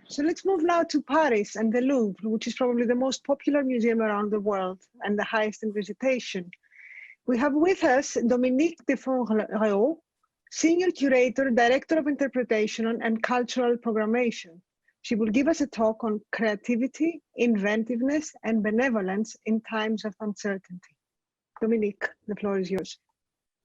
So let's move now to Paris and the Louvre, which is probably the most popular museum around the world and the highest in visitation. We have with us Dominique de Font-Réaulx, Senior Curator, Director of Interpretation and Cultural Programmation. She will give us a talk on creativity, inventiveness, and benevolence in times of uncertainty. Dominique, the floor is yours.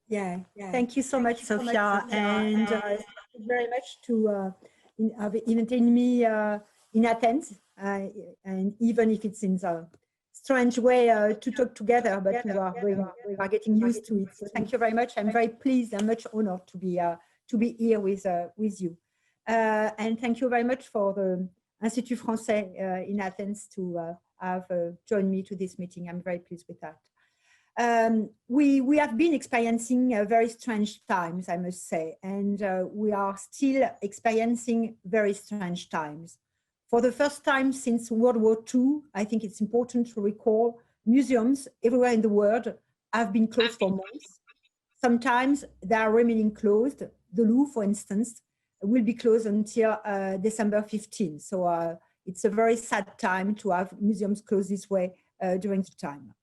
Yeah. Thank you so much, Sophia, and thank you very much to inviting me in Athens, and even if it's in a strange way to talk together, but we are getting used to it. So thank you very much. I'm very pleased and much honored to be here with you. And thank you very much for the Institut Français in Athens to have joined me to this meeting. I'm very pleased with that. We have been experiencing very strange times, I must say, and we are still experiencing very strange times. For the first time since World War II, I think it's important to recall museums everywhere in the world have been closed for months. Sometimes they are remaining closed. The Louvre, for instance, will be closed until December 15. So it's a very sad time to have museums closed this way during the time.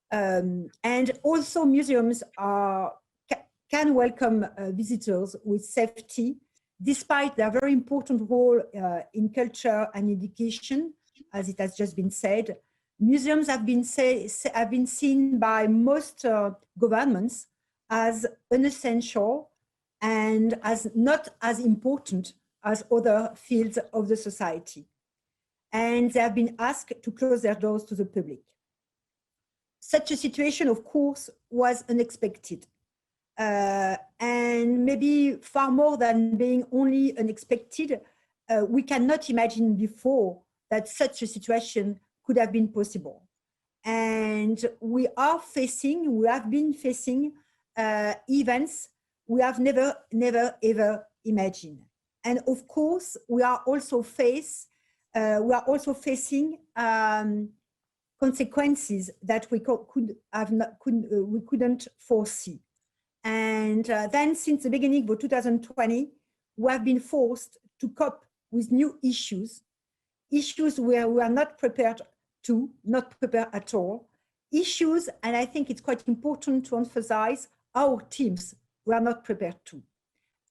And also museums can welcome visitors with safety, despite their very important role in culture and education, as it has just been said. Museums have been seen by most governments as unessential and as not as important as other fields of the society. And they have been asked to close their doors to the public. Such a situation, of course, was unexpected. And maybe far more than being only unexpected, we cannot imagine before that such a situation could have been possible. And we have been facing events we have never ever imagined. And of course, we are also facing consequences that we couldn't foresee. And then since the beginning of 2020, we have been forced to cope with new issues where we are not prepared at all, issues, and I think it's quite important to emphasize, our teams were not prepared to.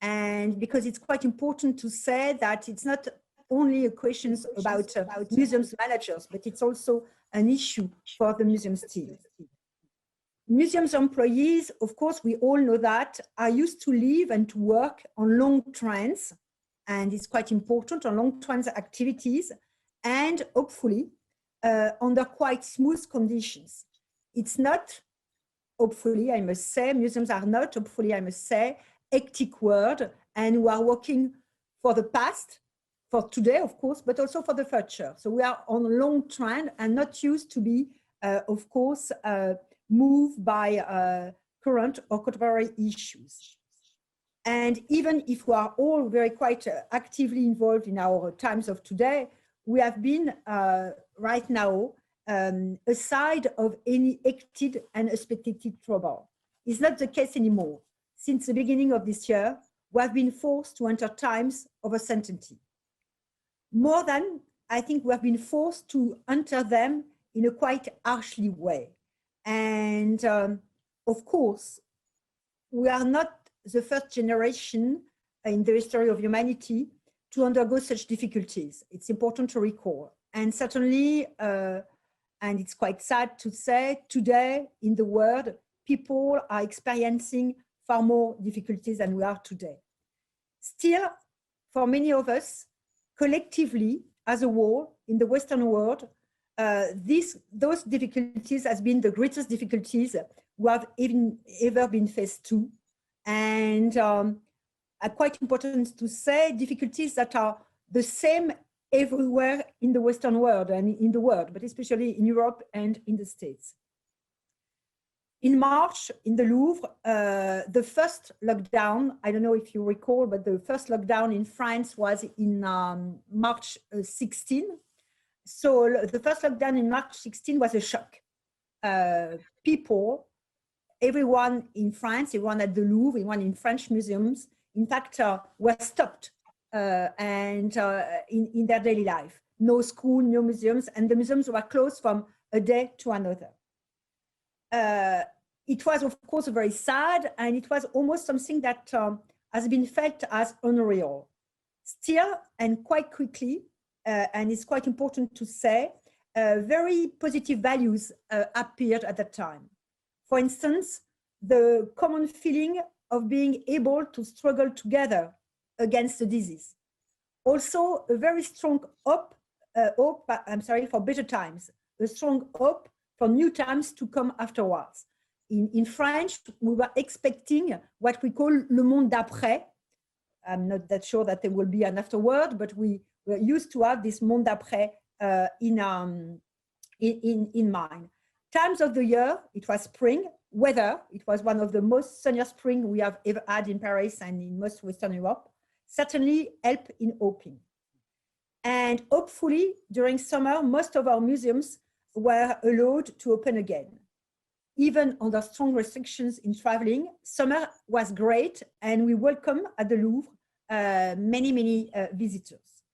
And because it's quite important to say that it's not only a question about museums managers, but it's also an issue for the museum's team. Museums employees, of course, we all know that, are used to live and to work on long trends, and it's quite important, on long trends activities, and hopefully under quite smooth conditions. It's not, hopefully, I must say, museums are not, hopefully, I must say, hectic world, and we are working for the past, for today, of course, but also for the future. So we are on a long trend and not used to be, of course, moved by current or contemporary issues. And even if we are all very quite actively involved in our times of today, we have been right now aside of any expected and unexpected trouble. It's not the case anymore. Since the beginning of this year, we have been forced to enter times of uncertainty. More than, I think, we have been forced to enter them in a quite harshly way. And of course, we are not the first generation in the history of humanity to undergo such difficulties. It's important to recall. And certainly, and it's quite sad to say, today in the world, people are experiencing far more difficulties than we are today. Still, for many of us, collectively, as a whole, in the Western world, those difficulties has been the greatest difficulties we have ever been faced to. And quite important to say, difficulties that are the same everywhere in the Western world and in the world, but especially in Europe and in the States. In March, in the Louvre, the first lockdown, I don't know if you recall, but the first lockdown in France was in March 16. So the first lockdown in March 16 was a shock. People, everyone in France, everyone at the Louvre, everyone in French museums, in fact, were stopped in their daily life. No school, no museums, and the museums were closed from a day to another. It was, of course, very sad, and it was almost something that has been felt as unreal. Still, and quite quickly, and it's quite important to say, very positive values appeared at that time. For instance, the common feeling of being able to struggle together against the disease. Also, a very strong hope for better times, a strong hope for new times to come afterwards. In French, we were expecting what we call le monde d'après. I'm not that sure that there will be an afterword, but we were used to have this monde d'après in mind. Times of the year, it was spring. Weather, it was one of the most sunny spring we have ever had in Paris and in most Western Europe, certainly help in hoping. And hopefully, during summer, most of our museums were allowed to open again. Even under strong restrictions in traveling, summer was great, and we welcome at the Louvre many visitors.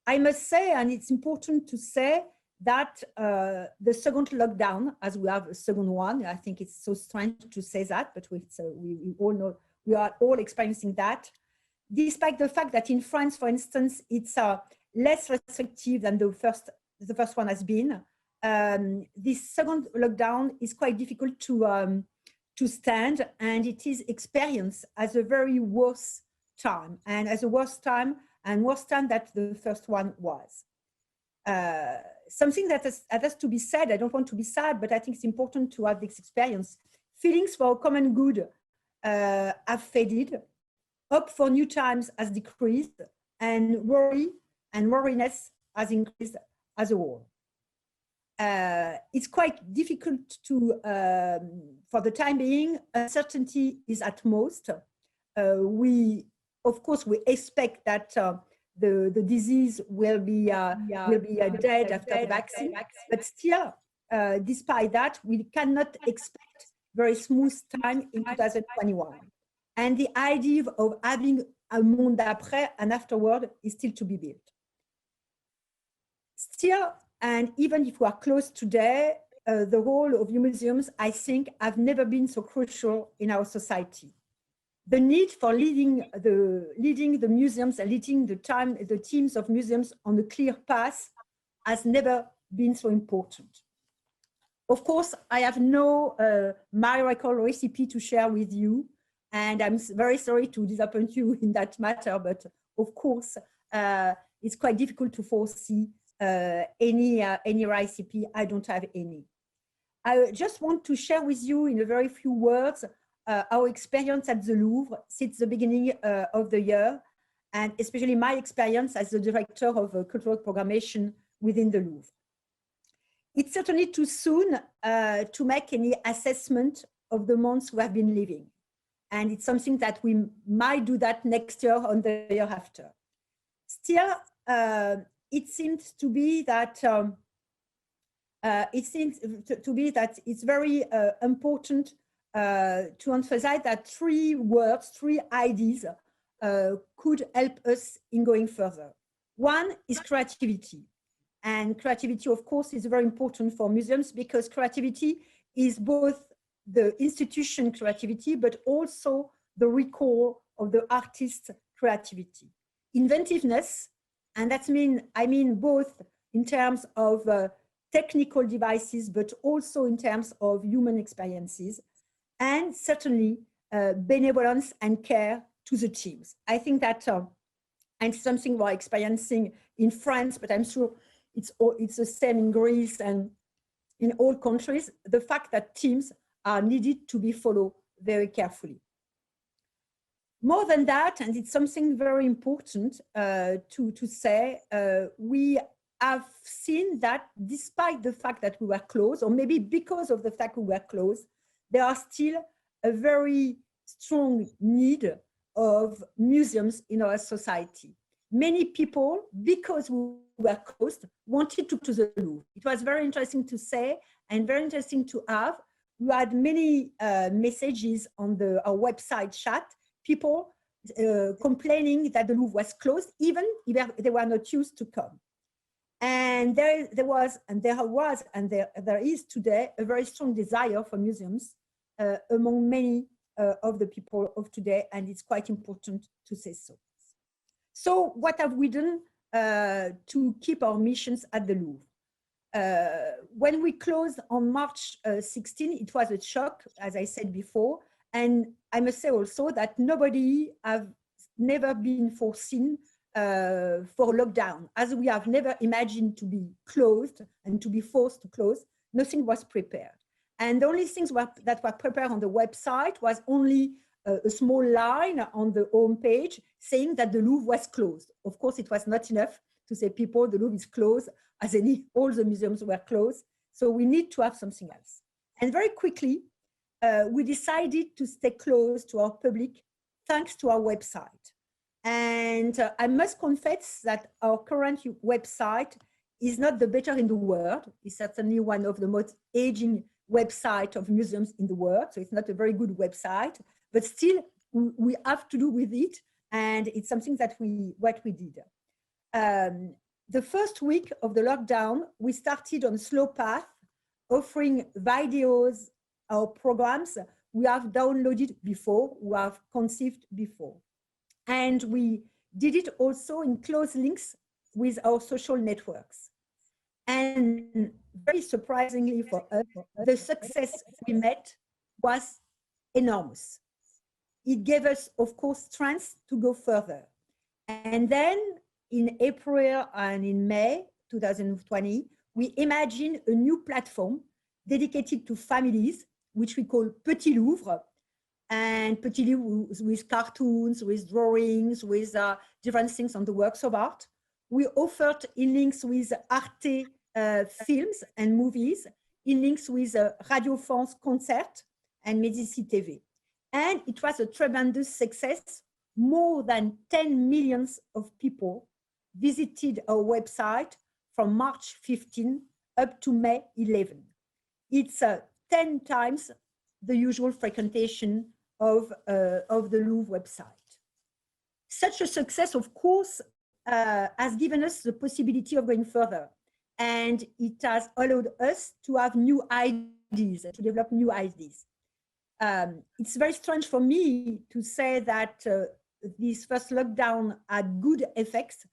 I must say, and it's important to say, that the second lockdown, as we have a second one, I think it's so strange to say that, but we all know, we are all experiencing that. Despite the fact that in France, for instance, it's less restrictive than the first one has been, this second lockdown is quite difficult to stand, and it is experienced as a very worse time, and as a worse time that the first one was. Something that has to be said, I don't want to be sad, but I think it's important to have this experience. Feelings for common good have faded, hope for new times has decreased, and worry and worriness has increased as a whole. It's quite difficult to, for the time being, uncertainty is at most. Of course, we expect that the disease will be dead after the vaccine, but still, despite that, we cannot expect very smooth time in 2021. And the idea of having a monde d'après and afterward is still to be built. Still, and even if we are closed today, the role of museums, I think, have never been so crucial in our society. The need for leading the museums and leading the teams of museums on a clear path has never been so important. Of course, I have no miracle recipe to share with you, and I'm very sorry to disappoint you in that matter, but of course, it's quite difficult to foresee any recipe. I don't have any. I just want to share with you in a very few words our experience at the Louvre since the beginning of the year, and especially my experience as the director of cultural programmation within the Louvre. It's certainly too soon to make any assessment of the months we have been living. And it's something that we might do that next year or the year after. Still, it seems to be that it's very important to emphasize that three ideas could help us in going further. One is creativity. And creativity, of course, is very important for museums because creativity is both the institution creativity, but also the recall of the artist's creativity. Inventiveness, and I mean both in terms of technical devices, but also in terms of human experiences, and certainly benevolence and care to the teams. I think that, and something we're experiencing in France, but I'm sure it's the same in Greece and in all countries, the fact that teams are needed to be followed very carefully. More than that, and it's something very important to say, we have seen that despite the fact that we were closed, or maybe because of the fact we were closed, there are still a very strong need of museums in our society. Many people, because we were closed, wanted to go to the Louvre. It was very interesting to say and very interesting to have. We had many messages on our website chat, people complaining that the Louvre was closed, even if they were not used to come. And there is today a very strong desire for museums among many of the people of today, and it's quite important to say so. So what have we done to keep our missions at the Louvre? When we closed on March 16, it was a shock, as I said before, and I must say also that nobody have never been foreseen for lockdown, as we have never imagined to be closed and to be forced to close. Nothing was prepared, and the only things that were prepared on the website was only a small line on the home page saying that the Louvre was closed. Of course, it was not enough to say people the Louvre is closed, as all the museums were closed. So we need to have something else. And very quickly, we decided to stay close to our public thanks to our website. And I must confess that our current website is not the better in the world. It's certainly one of the most aging websites of museums in the world. So it's not a very good website, but still we have to do with it. And it's something that we did. The first week of the lockdown, we started on a slow path, offering videos or programs we have downloaded before, we have conceived before. And we did it also in close links with our social networks. And very surprisingly for us, the success we met was enormous. It gave us, of course, strength to go further. And then in April and in May 2020, we imagined a new platform dedicated to families, which we call Petit Louvre. And Petit Louvre with cartoons, with drawings, with different things on the works of art. We offered in links with Arte films and movies, in links with Radio France concert and Médicis TV. And it was a tremendous success. More than 10 million of people visited our website from March 15 up to May 11. It's 10 times the usual frequentation of the Louvre website. Such a success, of course, has given us the possibility of going further. And it has allowed us to have new ideas, to develop new ideas. It's very strange for me to say that this first lockdown had good effects,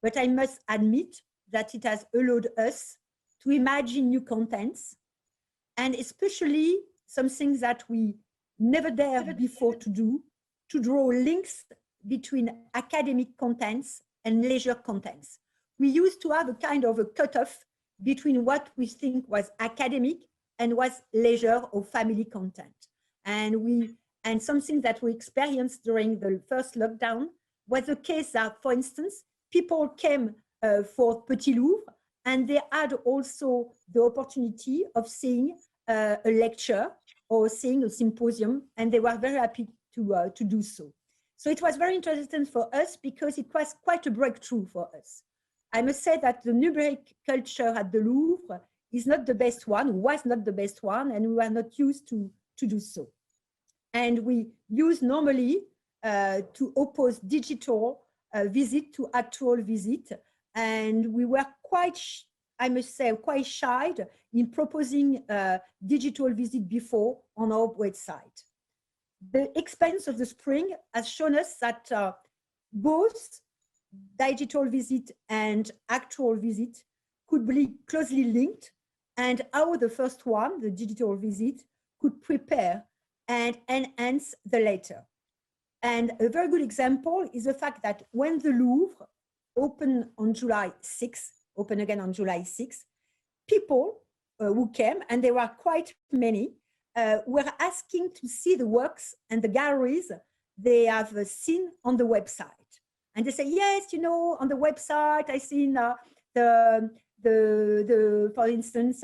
but I must admit that it has allowed us to imagine new contents, and especially something that we never dared before to do, to draw links between academic contents and leisure contents. We used to have a kind of a cutoff between what we think was academic and was leisure or family content. And something that we experienced during the first lockdown was the case that, for instance, people came for Petit Louvre, and they had also the opportunity of seeing a lecture or seeing a symposium, and they were very happy to do so. So it was very interesting for us because it was quite a breakthrough for us. I must say that the numeric culture at the Louvre is not the best one, was not the best one, and we were not used to do so. And we use normally to oppose digital visit to actual visit. And we were quite, I must say, quite shy in proposing digital visit before on our website. The experience of the spring has shown us that both digital visit and actual visit could be closely linked, and how the first one, the digital visit, could prepare and enhance the later. And a very good example is the fact that when the Louvre opened on July 6th, open again on July 6th, people who came, and there were quite many, were asking to see the works and the galleries they have seen on the website. And they say, yes, you know, on the website, I've seen for instance,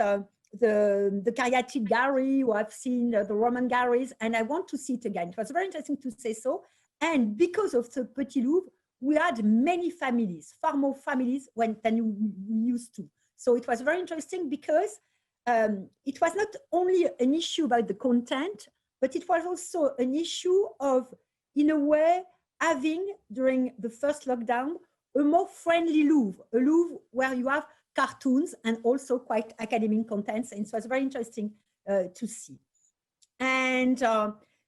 the Caryatid gallery, or I've seen the Roman galleries, and I want to see it again. It was very interesting to say so. And because of the Petit Louvre, we had many families, far more families than we used to. So it was very interesting because it was not only an issue about the content, but it was also an issue of, in a way, having, during the first lockdown, a more friendly Louvre, a Louvre where you have cartoons and also quite academic contents. And so it's very interesting to see. And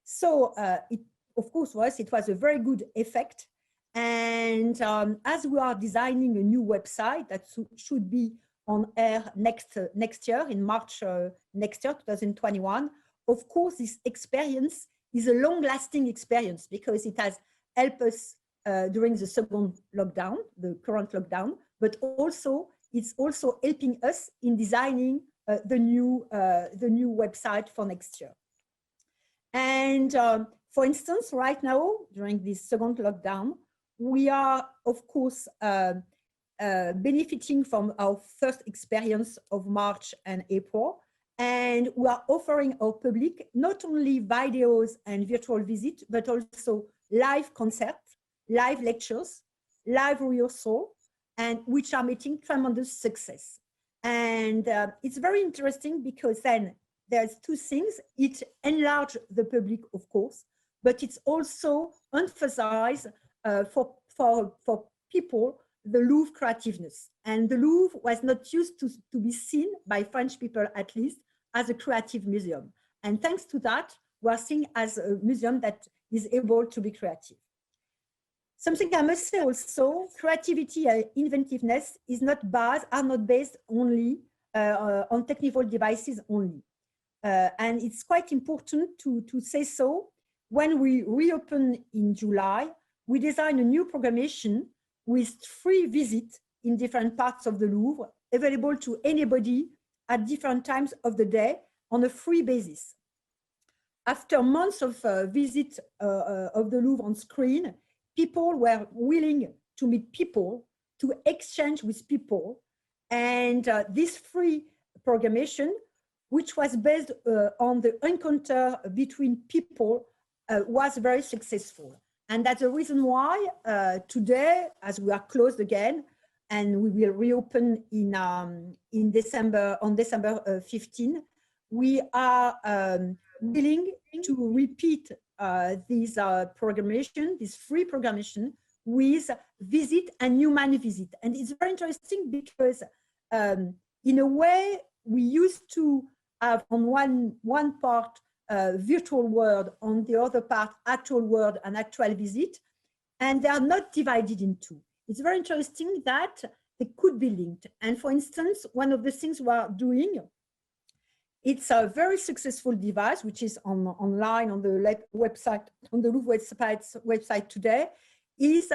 so it, of course, it was a very good effect. And as we are designing a new website that should be on air next year, in March next year, 2021, of course, this experience is a long-lasting experience because it has helped us during the second lockdown, the current lockdown, but also it's also helping us in designing the new website for next year. And for instance, right now, during this second lockdown, we are, of course, benefiting from our first experience of March and April. And we are offering our public not only videos and virtual visits, but also live concerts, live lectures, live rehearsal, and which are making tremendous success. And it's very interesting because then there's two things. It enlarges the public, of course, but it's also emphasized for people the Louvre creativeness. And the Louvre was not used to be seen by French people, at least, as a creative museum. And thanks to that, we are seen as a museum that is able to be creative. Something I must say also, creativity and inventiveness are not based only on technical devices only. And it's quite important to say so. When we reopen in July, we designed a new programmation with free visits in different parts of the Louvre, available to anybody at different times of the day on a free basis. After months of visit of the Louvre on screen, people were willing to meet people, to exchange with people. And this free programmation, which was based on the encounter between people, was very successful. And that's the reason why today, as we are closed again, and we will reopen in December, on December 15, we are willing to repeat this programmation, this free programmation, with visit and human visit. And it's very interesting because in a way, we used to have on one part virtual world, on the other part actual world and actual visit, and they are not divided in two. It's very interesting that they could be linked. And for instance, one of the things we are doing, it's a very successful device, which is online on the website, on the Louvre website today, is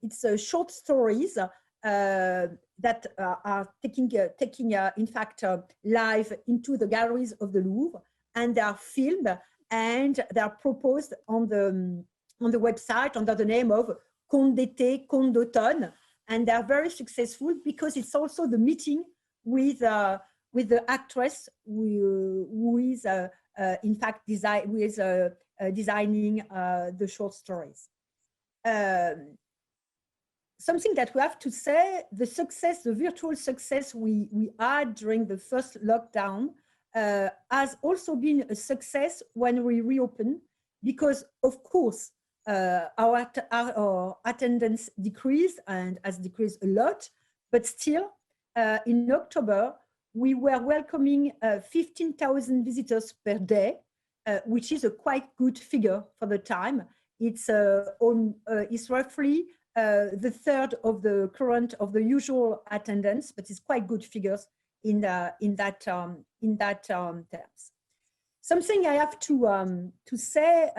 it's short stories that are taking in fact live into the galleries of the Louvre, and they are filmed and they are proposed on the website under the name of Contes d'été, Contes d'automne, and they are very successful because it's also the meeting with the actress who is in fact designing the short stories. Something that we have to say, the virtual success we had during the first lockdown has also been a success when we reopen, because of course our attendance decreased and has decreased a lot, but still in October we were welcoming 15,000 visitors per day, which is a quite good figure for the time. It's roughly the third of the usual attendance, but it's quite good figures in that terms. Something I have to say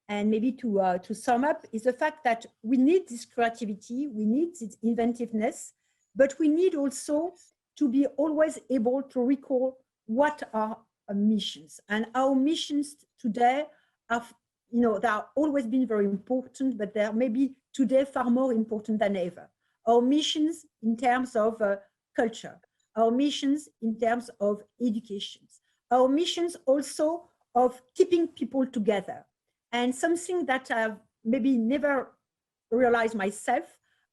and maybe to sum up is the fact that we need this creativity, we need this inventiveness, but we need also to be always able to recall what are our missions. And our missions today are, they have always been very important, but they are maybe today far more important than ever. Our missions in terms of culture, our missions in terms of education, our missions also of keeping people together. And something that I've maybe never realized myself,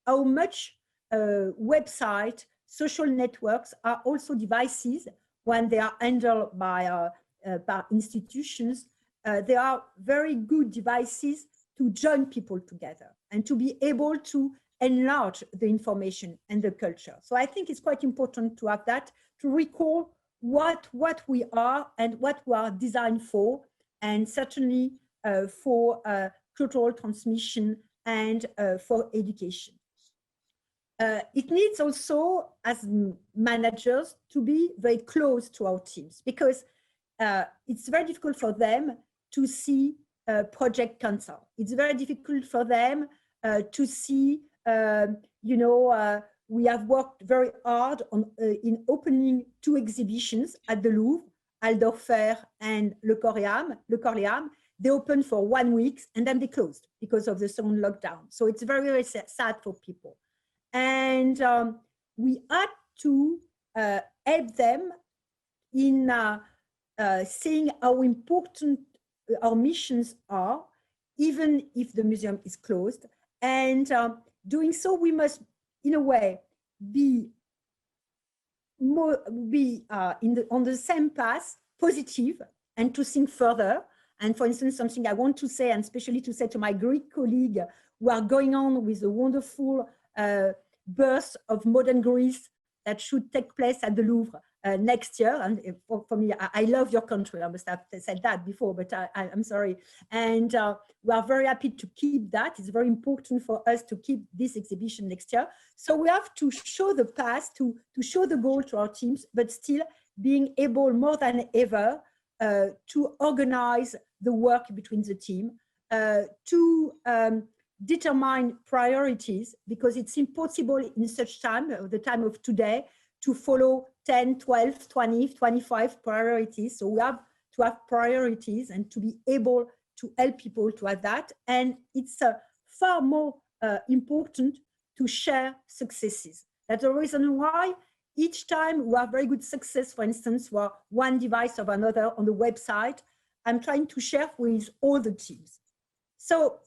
how much website, social networks are also devices when they are handled by institutions, they are very good devices to join people together and to be able to enlarge the information and the culture. So I think it's quite important to have that, to recall what we are and what we are designed for, and certainly for cultural transmission and for education. It needs also, as managers, to be very close to our teams, because it's very difficult for them to see project cancel. It's very difficult for them to see, we have worked very hard on in opening 2 exhibitions at the Louvre, Aldorfer and Le Corleam. They opened for 1 week and then they closed because of the second lockdown. So it's very, very sad for people. And we had to help them in seeing how important our missions are, even if the museum is closed. And doing so, we must, in a way, be on the same path, positive, and to think further. And for instance, something I want to say, and especially to say to my Greek colleague, who are going on with the wonderful birth of modern Greece that should take place at the Louvre next year. And for me, I love your country. I must have said that before, but I'm sorry. And we are very happy to keep that. It's very important for us to keep this exhibition next year. So we have to show the path, to show the goal to our teams, but still being able more than ever to organize the work between the team, to determine priorities, because it's impossible in such time, the time of today, to follow 10, 12, 20, 25 priorities. So we have to have priorities and to be able to help people to have that. And it's far more important to share successes. That's the reason why each time we have very good success, for instance, for one device or another on the website, I'm trying to share with all the teams. So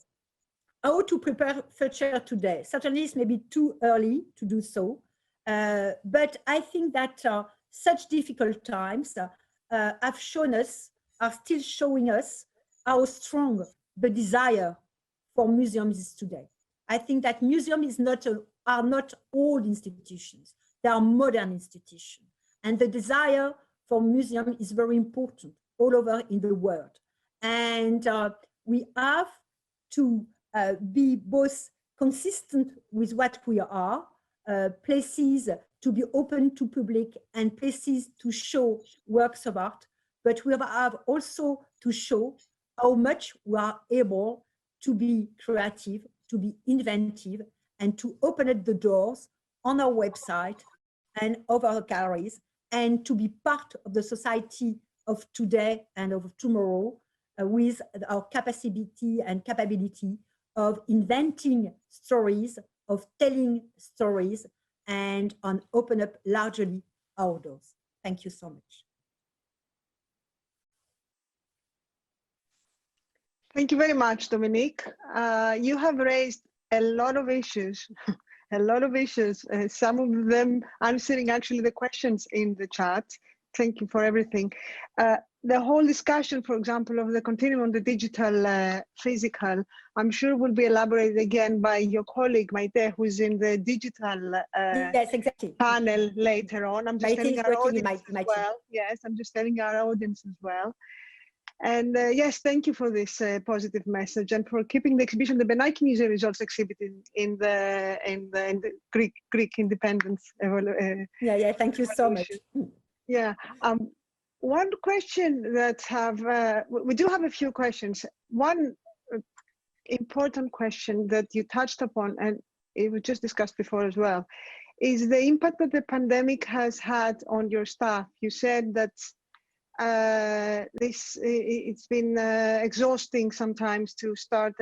how to prepare future today? Certainly it's maybe too early to do so. But I think that such difficult times have shown us, are still showing us how strong the desire for museums is today. I think that museums are not old institutions, they are modern institutions. And the desire for museum is very important all over in the world. And we have to be both consistent with what we are, places to be open to public and places to show works of art, but we have also to show how much we are able to be creative, to be inventive, and to open up the doors on our website and of our galleries, and to be part of the society of today and of tomorrow with our capacity and capability of inventing stories, of telling stories, and on open up largely our doors. Thank you so much. Thank you very much, Dominique. You have raised a lot of issues, some of them answering actually the questions in the chat. Thank you for everything. The whole discussion, for example, of the continuum on the digital, physical, I'm sure will be elaborated again by your colleague, Maite, who's in the digital yes, exactly. panel later on. I'm just telling our audience as well. Yes, I'm just telling our audience as well. And yes, thank you for this positive message and for keeping the exhibition. The Benaki Museum is also exhibited in the Greek independence. Yeah, thank you so much. Yeah. One question that we do have a few questions. One important question that you touched upon, and it was just discussed before as well, is the impact that the pandemic has had on your staff. You said that it's been exhausting sometimes to start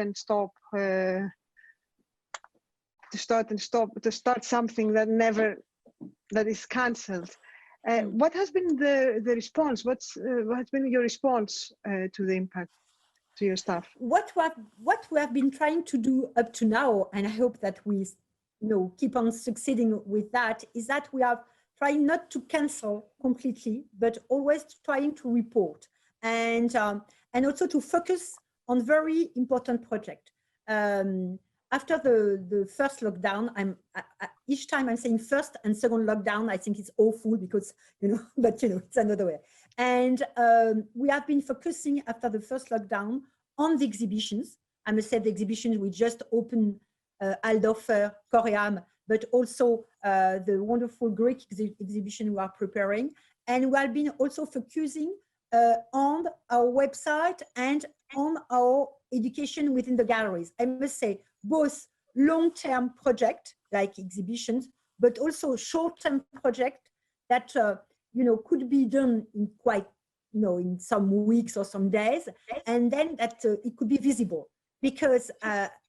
something that is cancelled. What has been the response? What has been your response to the impact to your staff? What we have been trying to do up to now, and I hope that we keep on succeeding with that, is that we are trying not to cancel completely, but always trying to report. And and also to focus on very important projects. After the first lockdown, each time I'm saying first and second lockdown, I think it's awful because, but it's another way. And we have been focusing after the first lockdown on the exhibitions. I must say the exhibitions we just opened, Aldorfer, Koream, but also the wonderful Greek exhibition we are preparing. And we have been also focusing on our website and on our education within the galleries. I must say both long-term projects like exhibitions, but also short-term projects that could be done in quite in some weeks or some days, and then that it could be visible. Because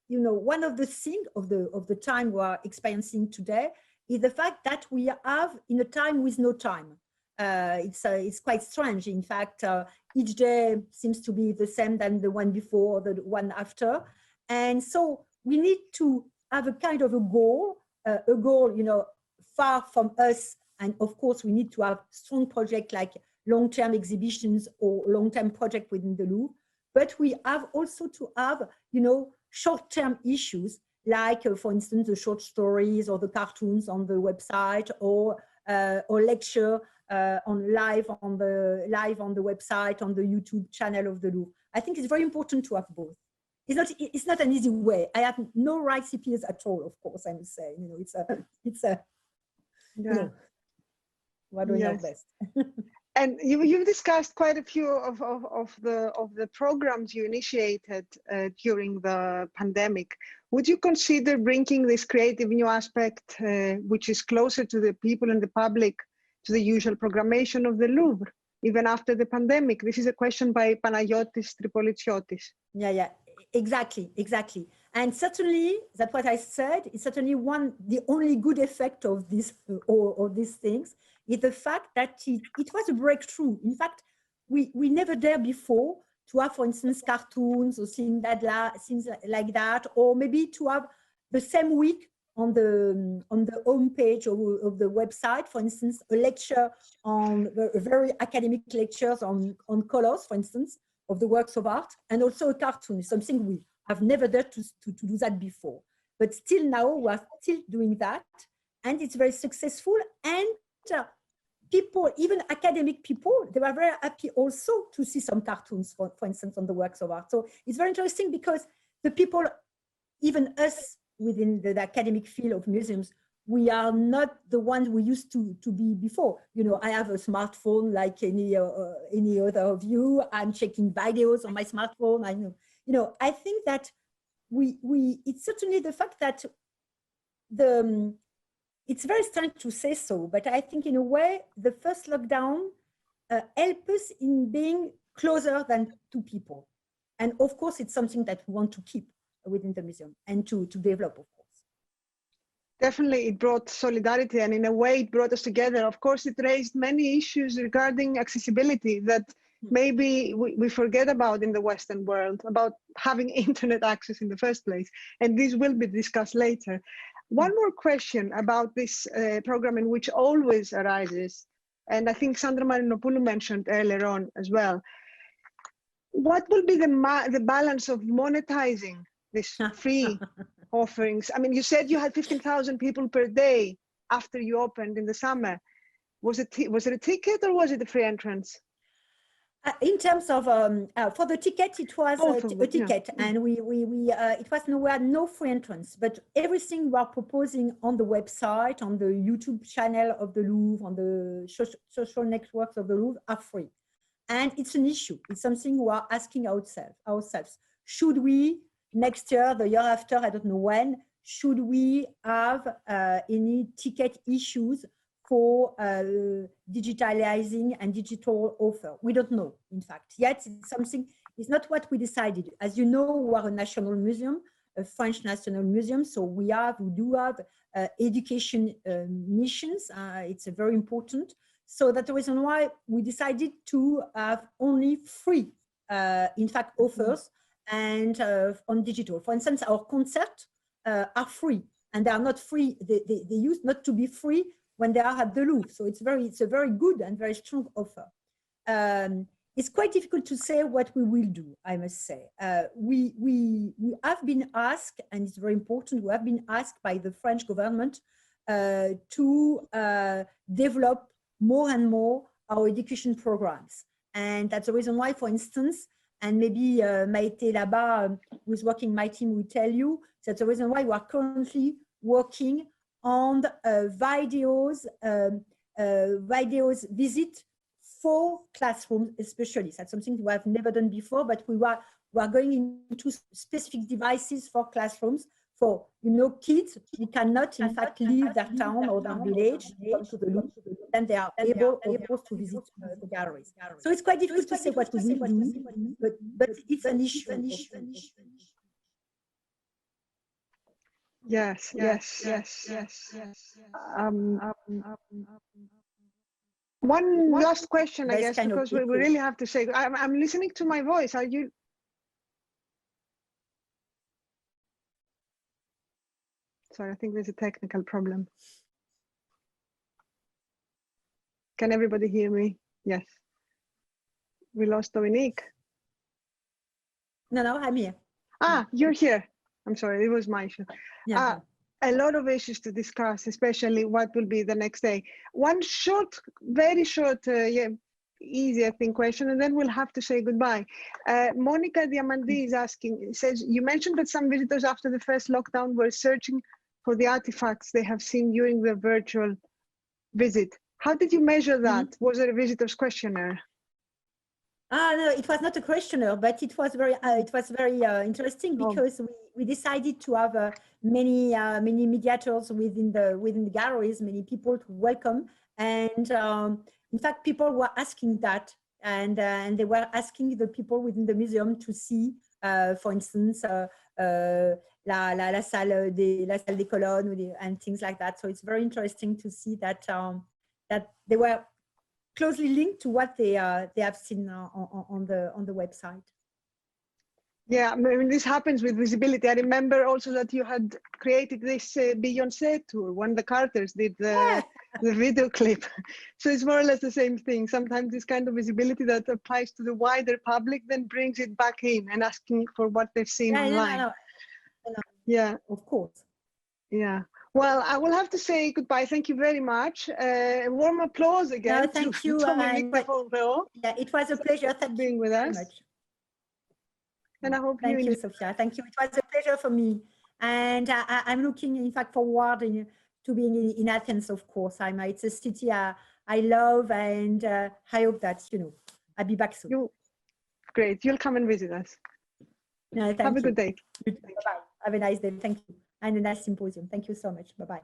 one of the things of the time we are experiencing today is the fact that we have in a time with no time. It's quite strange. In fact, each day seems to be the same than the one before, the one after. And so we need to have a kind of a goal, far from us. And of course, we need to have strong projects like long-term exhibitions or long-term projects within the Louvre. But we have also to have, short-term issues like, for instance, the short stories or the cartoons on the website, or lecture live on the website, on the YouTube channel of the Louvre. I think it's very important to have both. It's not an easy way. I have no recipes at all, of course, I must say. We're doing our best. And you've discussed quite a few of the programs you initiated during the pandemic. Would you consider bringing this creative new aspect, which is closer to the people and the public, to the usual programmation of the Louvre, even after the pandemic? This is a question by Panayotis Tripolitsiotis. Yeah, exactly. And certainly, that's what I said, it's certainly the only good effect of this, or these things, is the fact that it was a breakthrough. In fact, we never dared before to have, for instance, cartoons or things like that, or maybe to have the same week on the home page of the website, for instance, a lecture on very academic lectures on colors, for instance, of the works of art, and also a cartoon, something we have never dared to do that before. But still now, we are still doing that, and it's very successful. And people, even academic people, they were very happy also to see some cartoons, for instance, on the works of art. So it's very interesting because the people, even us within the academic field of museums, we are not the ones we used to be before. I have a smartphone like any other of you. I'm checking videos on my smartphone. I think that it's certainly the fact that it's very strange to say so, but I think in a way, the first lockdown helped us in being closer than to people. And of course, it's something that we want to keep within the museum and to develop, of course. Definitely, it brought solidarity, and in a way, it brought us together. Of course, it raised many issues regarding accessibility that maybe we forget about in the Western world, about having internet access in the first place. And this will be discussed later. One more question about this program, which always arises, and I think Sandra Marinopoulou mentioned earlier on as well. What will be the balance of monetizing this free offerings? I mean, you said you had 15,000 people per day after you opened in the summer. Was it a ticket or was it a free entrance? In terms of for the ticket, it was a ticket, and we had no free entrance. But everything we are proposing on the website, on the YouTube channel of the Louvre, on the social networks of the Louvre are free, and it's an issue. It's something we are asking ourselves. Should we next year, the year after, I don't know when, should we have any ticket issues for digitalizing and digital offer? We don't know, in fact. Yet it's something, it's not what we decided. As you know, we are a national museum, a French national museum, so we do have education missions. It's very important. So that's the reason why we decided to have only free, in fact, offers and on digital. For instance, our concerts are free, and they are not free. They used not to be free when they are at the Louvre. So it's a very good and very strong offer. it's quite difficult to say what we will do, I must say. We have been asked, and it's very important, we have been asked by the French government to develop more and more our education programs. And that's the reason why, for instance, and maybe Maite Laba, who is working my team, will tell you, that's the reason why we are currently working on videos visit for classrooms, especially. That's something we have never done before, but we are going into specific devices for classrooms for, kids who cannot, in fact, leave their town or their village, come to the Louvre, and they are able, of course, to visit the galleries. So it's quite difficult to say what we will do, but it's an issue. Yes. One last question, I guess, because we really have to say, I'm listening to my voice. Are you? Sorry, I think there's a technical problem. Can everybody hear me? Yes. We lost Dominique. No, I'm here. Ah, you're here. I'm sorry, it was my issue. Yeah. A lot of issues to discuss, especially what will be the next day. One short, very short, easy, I think, question, and then we'll have to say goodbye. Monica Diamandi is asking, says, you mentioned that some visitors after the first lockdown were searching for the artifacts they have seen during the virtual visit. How did you measure that? Was there a visitor's questionnaire? No, it was not a questionnaire, but it was very interesting because we decided to have many mediators within the galleries, many people to welcome, and in fact, people were asking that, and they were asking the people within the museum to see, for instance, la salle des colonnes and things like that. So it's very interesting to see that that they were closely linked to what they have seen on the website. Yeah, I mean, this happens with visibility. I remember also that you had created this Beyoncé tour when the Carters did the video clip. So it's more or less the same thing. Sometimes this kind of visibility that applies to the wider public then brings it back in and asking for what they've seen online. No. Yeah, of course. Yeah. Well, I will have to say goodbye. Thank you very much. Warm applause again. No, thank you. Dominique de Font-Réaulx. Yeah, it was a pleasure. Thank being with us. Much. And I hope thank you, Sophia. Thank you. It was a pleasure for me. And I'm looking, in fact, forward to being in Athens, of course. It's a city I love, and I hope that, I'll be back soon. Great. You'll come and visit us. No, thank Have you. a good day. Bye-bye. Have a nice day. Thank you. And a nice symposium. Thank you so much. Bye-bye.